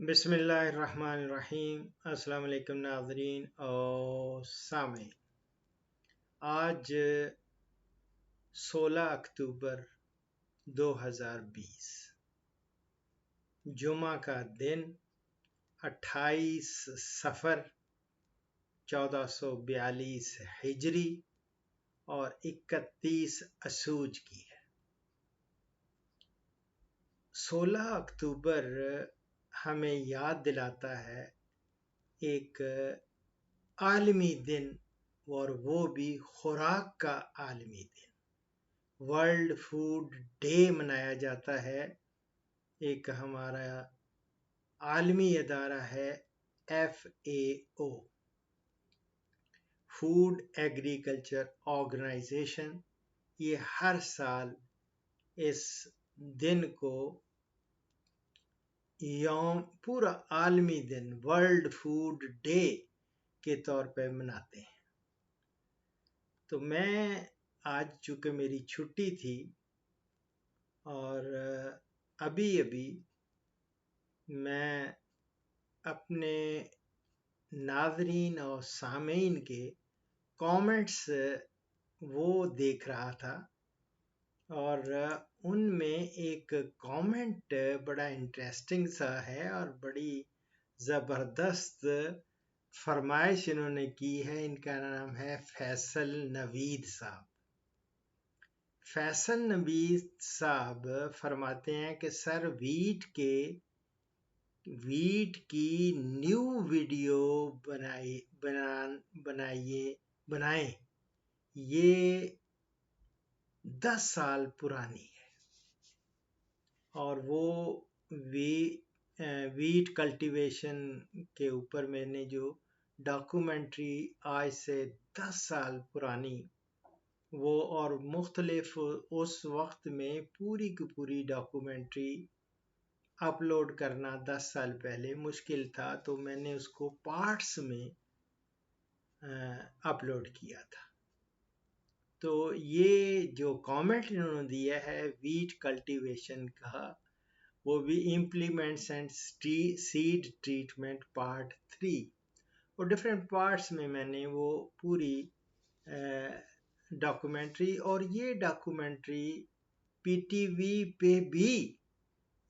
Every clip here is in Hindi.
बिस्मिल्लाहिर्रहमानिर्रहीम। अस्सलाम वालेकुम नाज़रीन और सामीन। आज 16 अक्टूबर 2020 जुमा का दिन 28 सफ़र 1442 हिजरी और 31 असूज की है। 16 अक्टूबर हमें याद दिलाता है एक आलमी दिन, और वो भी खुराक का आलमी दिन। वर्ल्ड फूड डे मनाया जाता है। एक हमारा आलमी अदारा है FAO, फूड एग्रीकल्चर ऑर्गेनाइजेशन। ये हर साल इस दिन को पूरा आलमी दिन वर्ल्ड फूड डे के तौर पे मनाते हैं। तो मैं आज चूँकि मेरी छुट्टी थी और अभी अभी मैं अपने नाज़रीन और सामीन के कमेंट्स वो देख रहा था, और उनमें एक कमेंट बड़ा इंटरेस्टिंग सा है और बड़ी ज़बरदस्त फरमाइश इन्होंने की है। इनका नाम है फैसल नवीद साहब। फैसल नवीद साहब फरमाते हैं कि सर वीट की न्यू वीडियो बनाएं। ये 10 साल पुरानी है और वो वीट कल्टीवेशन के ऊपर मैंने जो डॉक्यूमेंट्री आज से 10 साल पुरानी वो और मुख्तलिफ उस वक्त में पूरी की पूरी डॉक्यूमेंट्री अपलोड करना 10 साल पहले मुश्किल था, तो मैंने उसको पार्ट्स में अपलोड किया था। तो ये जो कमेंट इन्होंने दिया है वीट कल्टीवेशन का, वो भी implements and seed treatment part 3, और डिफरेंट पार्ट्स में मैंने वो पूरी डॉक्यूमेंट्री, और ये डॉक्यूमेंट्री PTV पे भी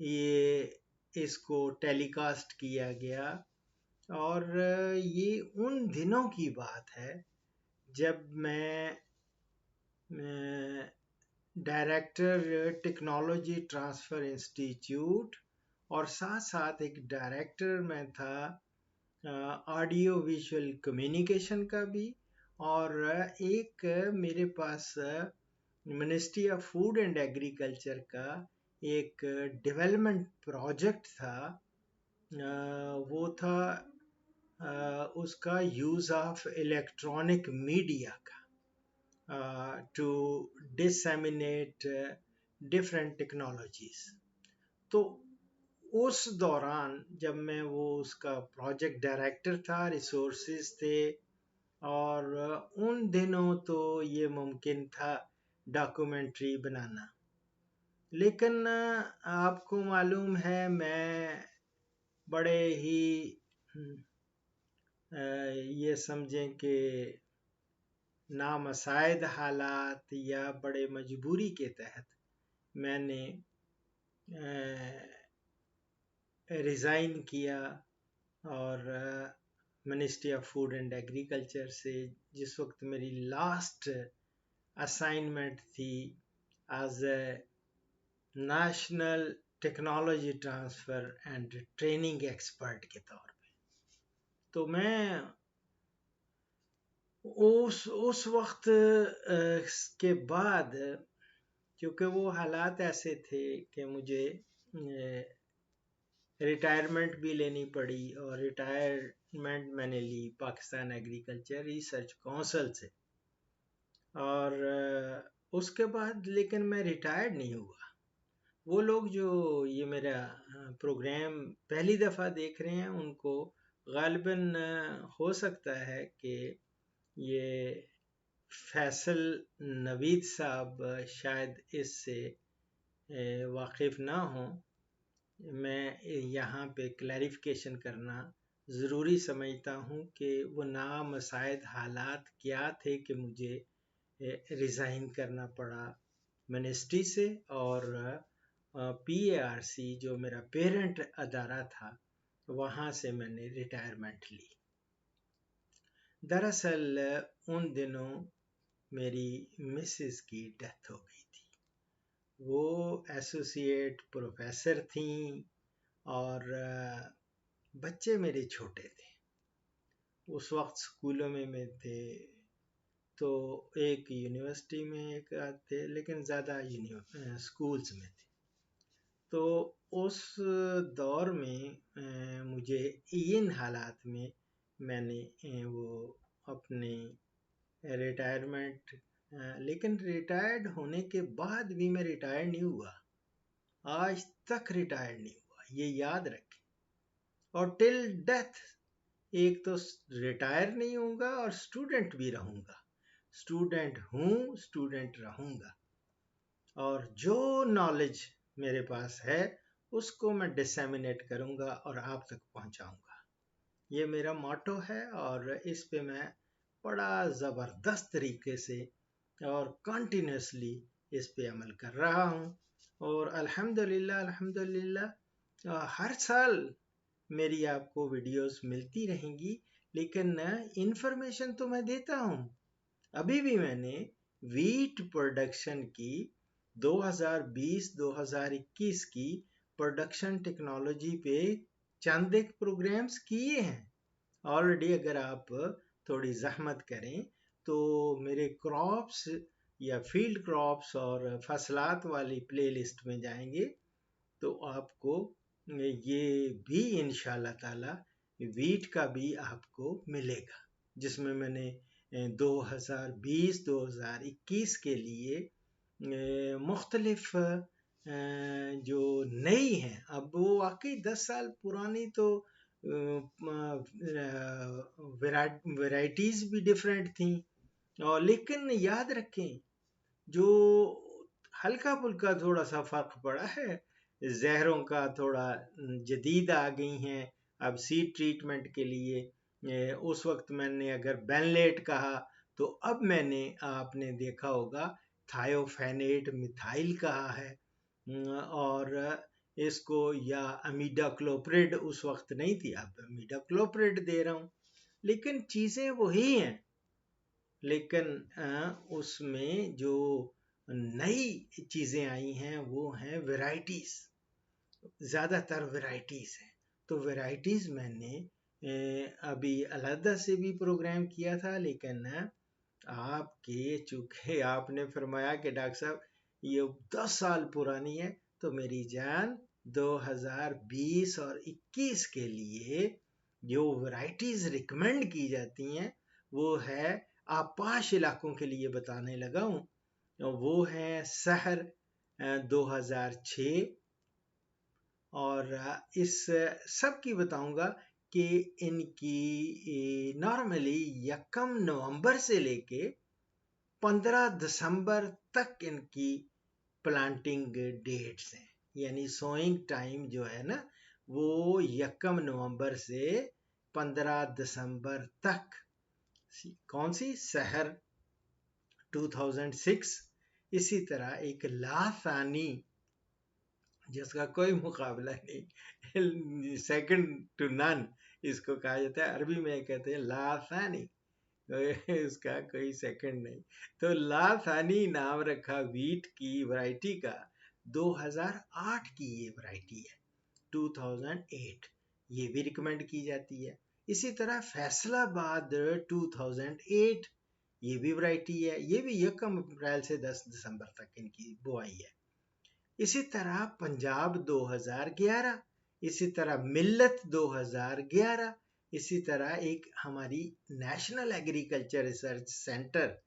ये इसको टेलीकास्ट किया गया। और ये उन दिनों की बात है जब मैं डायरेक्टर टेक्नोलॉजी ट्रांसफ़र इंस्टीट्यूट और साथ साथ एक डायरेक्टर मैं था ऑडियो विजुअल कम्युनिकेशन का भी, और एक मेरे पास ministry of food and agriculture का एक डेवलपमेंट प्रोजेक्ट था। वो था उसका यूज़ ऑफ इलेक्ट्रॉनिक मीडिया का टू डिसएमिनेट डिफरेंट टेक्नोलॉजीज़। तो उस दौरान जब मैं वो उसका प्रोजेक्ट डायरेक्टर था, रिसोर्सेज थे, और उन दिनों तो ये मुमकिन था डॉक्यूमेंट्री बनाना। लेकिन आपको मालूम है मैं बड़े ही ये समझें कि नामसाइद हालात या बड़े मजबूरी के तहत मैंने रिज़ाइन किया, और ministry of food and agriculture से जिस वक्त मेरी लास्ट असाइनमेंट थी as a national technology transfer and training expert के तौर पे, तो मैं उस वक्त के बाद, क्योंकि वो हालात ऐसे थे कि मुझे रिटायरमेंट भी लेनी पड़ी, और रिटायरमेंट मैंने ली पाकिस्तान एग्रीकल्चर रिसर्च काउंसिल से। और उसके बाद लेकिन मैं रिटायर्ड नहीं हुआ। वो लोग जो ये मेरा प्रोग्राम पहली दफ़ा देख रहे हैं उनको गालिबन हो सकता है कि ये फैसल नवीद साहब शायद इससे वाकिफ़ ना हों, मैं यहाँ पे क्लैरिफिकेशन करना ज़रूरी समझता हूँ कि वो नामसायद हालात क्या थे कि मुझे रिज़ाइन करना पड़ा मिनिस्ट्री से, और PARC जो मेरा पेरेंट अदारा था वहाँ से मैंने रिटायरमेंट ली। दरअसल उन दिनों मेरी मिसेस की डेथ हो गई थी। वो एसोसिएट प्रोफेसर थीं और बच्चे मेरे छोटे थे। उस वक्त स्कूलों में थे, तो एक यूनिवर्सिटी में एक थे, लेकिन ज़्यादा स्कूल्स में थे। तो उस दौर में मुझे इन हालात में मैंने वो अपने रिटायरमेंट, लेकिन रिटायर्ड होने के बाद भी मैं रिटायर नहीं हुआ, आज तक रिटायर नहीं हुआ, ये याद रखें। और टिल डेथ एक तो रिटायर नहीं होऊंगा और स्टूडेंट भी रहूंगा, स्टूडेंट हूँ, स्टूडेंट रहूंगा, और जो नॉलेज मेरे पास है उसको मैं डिसेमिनेट करूंगा और आप तक पहुंचाऊंगा। ये मेरा मोटो है और इस पे मैं बड़ा ज़बरदस्त तरीके से और कंटिन्यूसली इस पे अमल कर रहा हूँ। और अल्हम्दुलिल्लाह अल्हम्दुलिल्लाह हर साल मेरी आपको वीडियोस मिलती रहेंगी, लेकिन इंफॉर्मेशन तो मैं देता हूँ। अभी भी मैंने वीट प्रोडक्शन की 2020-2021 की प्रोडक्शन टेक्नोलॉजी पे चंद एक प्रोग्राम्स किए हैं ऑलरेडी। अगर आप थोड़ी जहमत करें तो मेरे क्रॉप्स या फील्ड क्रॉप्स और फसलात वाली प्लेलिस्ट में जाएंगे तो आपको ये भी इंशाल्लाह ताला वीट का भी आपको मिलेगा, जिसमें मैंने 2020-2021 के लिए मुख्तलिफ जो नई हैं, अब वो वाकई 10 साल पुरानी तो वैराइटीज़ भी डिफरेंट थी, और लेकिन याद रखें जो हल्का फुल्का थोड़ा सा फ़र्क पड़ा है, जहरों का थोड़ा जदीद आ गई हैं अब सीड ट्रीटमेंट के लिए। उस वक्त मैंने अगर बेनलेट कहा तो अब मैंने आपने देखा होगा थायोफेनेट मिथाइल कहा है, और इसको या अमीडाक्लोप्रिड उस वक्त नहीं थी, अब अमीडाक्लोप्रिड दे रहा हूँ, लेकिन चीज़ें वही हैं। लेकिन उसमें जो नई चीज़ें आई हैं वो हैं वैरायटीज़, ज़्यादातर वैरायटीज़ हैं। तो वैरायटीज़ मैंने अभी अलहदा से भी प्रोग्राम किया था, लेकिन आपके चूँकि आपने फरमाया कि डॉक्टर साहब ये 10 साल पुरानी है, तो मेरी जान 2020 और 21 के लिए जो वैरायटीज़ रिकमेंड की जाती हैं वो है आपाश इलाकों के लिए बताने लगा हूँ। वो है सहर 2006, और इस सब की बताऊंगा कि इनकी नॉर्मली 1 नवंबर से लेके 15 दिसंबर तक इनकी प्लांटिंग डेट्स हैं, यानी सोइंग टाइम जो है ना वो 1 नवंबर से 15 दिसंबर तक। कौन सी? सहर 2006। इसी तरह एक लासानी जिसका कोई मुकाबला नहीं, सेकंड टू नन इसको कहा जाता है, अरबी में कहते हैं लासानी, उसका कोई सेकंड नहीं। तो लासानी नाम रखा वीट की वैरायटी का, 2008 की ये वैरायटी है, 2008 ये भी रिकमेंड की जाती है। इसी तरह फैसलाबाद 2008 ये भी वैरायटी है, ये भी 1 अप्रैल से 10 दिसंबर तक इनकी बुआई है। इसी तरह पंजाब 2011, इसी तरह मिल्लत 2011, इसी तरह एक हमारी नेशनल एग्रीकल्चर रिसर्च सेंटर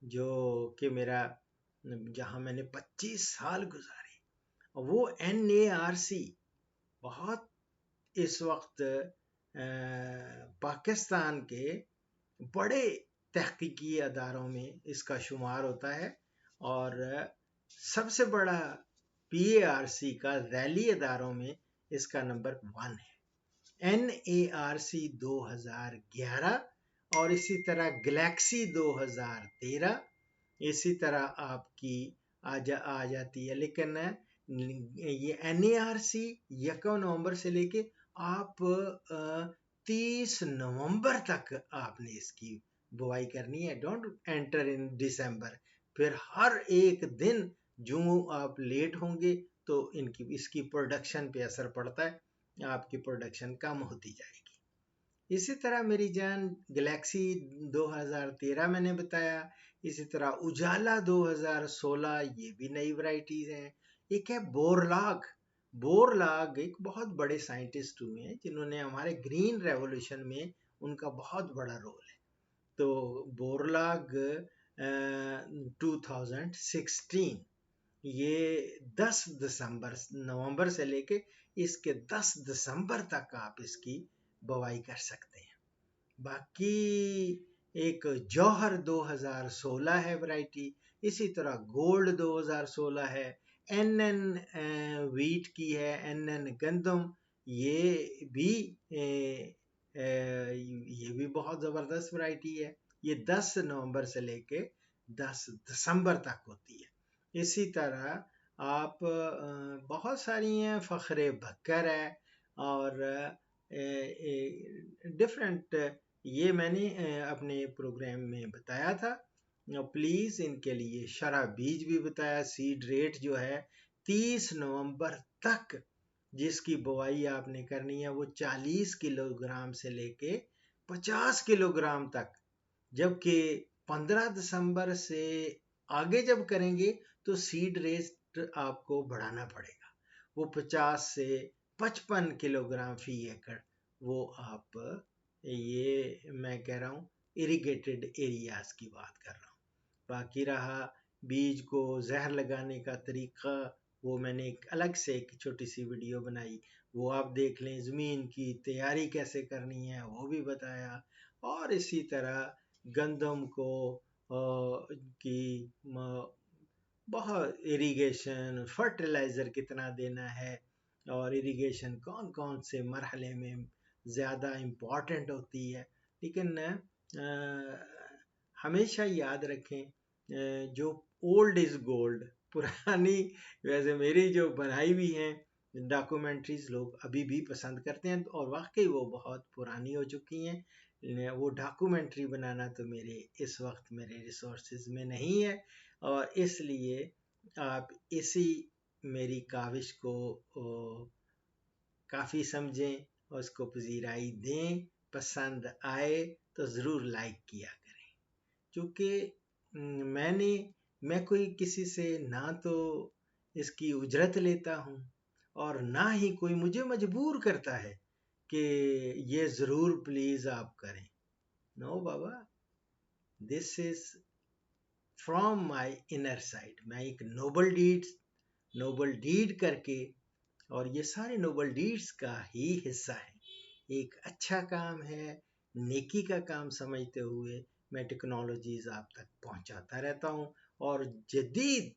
जो कि मेरा जहाँ मैंने 25 साल गुजारे, वो NARC बहुत इस वक्त पाकिस्तान के बड़े तहकीकी अदारों में इसका शुमार होता है, और सबसे बड़ा PARC का रैली अदारों में इसका नंबर 1 है। NARC 2011 और इसी तरह गैलेक्सी 2013, इसी तरह आपकी आ जाती है। लेकिन ये NARC 1 नवंबर से लेके आप 30 नवंबर तक आपने इसकी बुआई करनी है। डोंट एंटर इन दिसंबर। फिर हर एक दिन जो आप लेट होंगे तो इसकी प्रोडक्शन पे असर पड़ता है, आपकी प्रोडक्शन कम होती जाएगी। इसी तरह मेरी जान गैलेक्सी 2013 मैंने बताया, इसी तरह उजाला 2016, ये भी नई वैरायटीज हैं। एक है बोरलाग। बोरलाग एक बहुत बड़े साइंटिस्ट हुए हैं जिन्होंने हमारे ग्रीन रेवोल्यूशन में उनका बहुत बड़ा रोल है। तो बोरलाग 2016, ये 10 दिसंबर नवंबर से लेके इसके 10 दिसंबर तक आप इसकी बुवाई कर सकते हैं। बाकी एक जौहर 2016 है वैरायटी, इसी तरह गोल्ड 2016 है, NN वीट की है, NN गंदम, ये भी बहुत ज़बरदस्त वैरायटी है। ये 10 नवंबर से लेके 10 दिसंबर तक होती है। इसी तरह आप बहुत सारी हैं, फ़ख्रे बकर है और डिफरेंट, ये मैंने अपने प्रोग्राम में बताया था। प्लीज़ इनके लिए शरा बीज भी बताया। सीड रेट जो है 30 नवंबर तक जिसकी बुआई आपने करनी है वो 40 किलोग्राम से लेके 50 किलोग्राम तक, जबकि 15 दिसंबर से आगे जब करेंगे तो सीड रेट आपको बढ़ाना पड़ेगा। वो 50 से 55 किलोग्राम फी एकड़, वो आप, ये मैं कह रहा हूँ इरिगेटेड एरियाज की बात कर रहा हूँ। बाकी रहा बीज को जहर लगाने का तरीका, वो मैंने एक अलग से एक छोटी सी वीडियो बनाई, वो आप देख लें। ज़मीन की तैयारी कैसे करनी है वो भी बताया। और इसी तरह गंदम को की बहुत इरिगेशन, फर्टिलाइज़र कितना देना है और इरिगेशन कौन कौन से मरहले में ज़्यादा इम्पॉर्टेंट होती है। लेकिन हमेशा याद रखें जो ओल्ड इज़ गोल्ड, पुरानी, वैसे मेरी जो बनाई हुई हैं डॉक्यूमेंट्रीज लोग अभी भी पसंद करते हैं और वाकई वो बहुत पुरानी हो चुकी हैं। वो डॉक्यूमेंट्री बनाना तो मेरे इस वक्त मेरे रिसोर्सेज में नहीं है, और इसलिए आप इसी मेरी काविश को काफ़ी समझें और उसको पजीराई दें। पसंद आए तो ज़रूर लाइक किया करें, क्योंकि मैं कोई किसी से ना तो इसकी उजरत लेता हूँ और ना ही कोई मुझे मजबूर करता है कि ये ज़रूर प्लीज़ आप करें। नो बाबा, this is from my inner side. मैं एक नोबल डीड करके, और ये सारे नोबल डीड्स का ही हिस्सा है, एक अच्छा काम है, नेकी का काम समझते हुए मैं टेक्नोलॉजीज आप तक पहुंचाता रहता हूं। और जदीद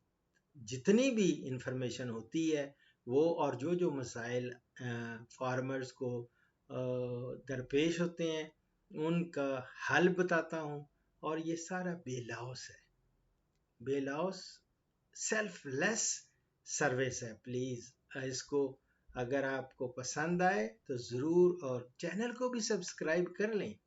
जितनी भी इंफॉर्मेशन होती है वो, और जो मसाइल फार्मर्स को दरपेश होते हैं उनका हल बताता हूं। और ये सारा बेलौस है, बेलौस सेल्फलेस सर्विस है। प्लीज़ इसको अगर आपको पसंद आए तो ज़रूर, और चैनल को भी सब्सक्राइब कर लें।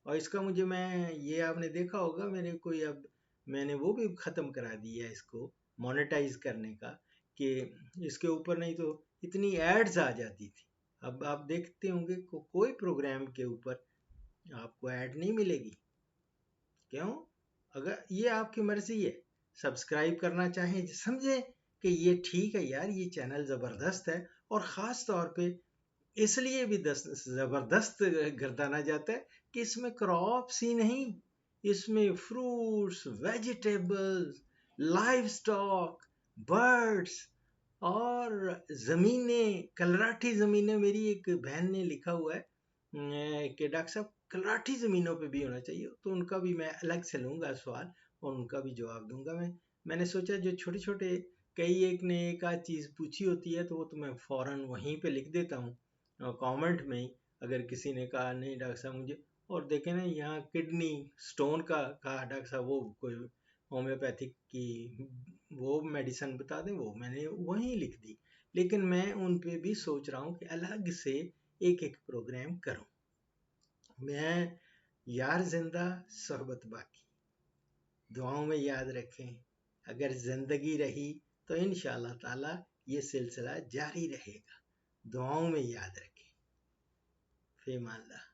और इसका मैं ये आपने देखा होगा मेरे कोई, अब मैंने वो भी ख़त्म करा दिया इसको मोनेटाइज करने का, कि इसके ऊपर नहीं तो इतनी एड्स आ जाती थी। अब आप देखते होंगे कोई प्रोग्राम के ऊपर आपको ऐड नहीं मिलेगी। क्यों? अगर ये आपकी मर्जी है, सब्सक्राइब करना चाहें, समझें कि ये ठीक है यार, ये चैनल ज़बरदस्त है, और ख़ास तौर पे इसलिए भी ज़बरदस्त गर्दाना जाता है कि इसमें क्रॉप्स ही नहीं, इसमें fruits, vegetables, live stock, birds और ज़मीनें, कलराठी ज़मीनें। मेरी एक बहन ने लिखा हुआ है कि डॉक्टर साहब कलराठी ज़मीनों पे भी होना चाहिए, तो उनका भी मैं अलग से लूँगा सवाल और उनका भी जवाब दूंगा। मैंने सोचा जो छोटे छोटे कई एक ने एक आध चीज़ पूछी होती है तो वो तो मैं फ़ौरन वहीं पे लिख देता हूँ कमेंट में ही। अगर किसी ने कहा नहीं डॉक्टर साहब मुझे, और देखें ना यहाँ किडनी स्टोन का कहा डॉक्टर साहब, वो कोई होम्योपैथिक की वो मेडिसिन बता दें, वो मैंने वहीं लिख दी। लेकिन मैं उन पे भी सोच रहा हूँ कि अलग से एक एक प्रोग्राम करूँ। मैं यार जिंदा सोहबत बाकी, दुआओं में याद रखें। अगर जिंदगी रही तो इंशाअल्लाह ताला ये सिलसिला जारी रहेगा। दुआओं में याद रखें। फीमान अल्लाह।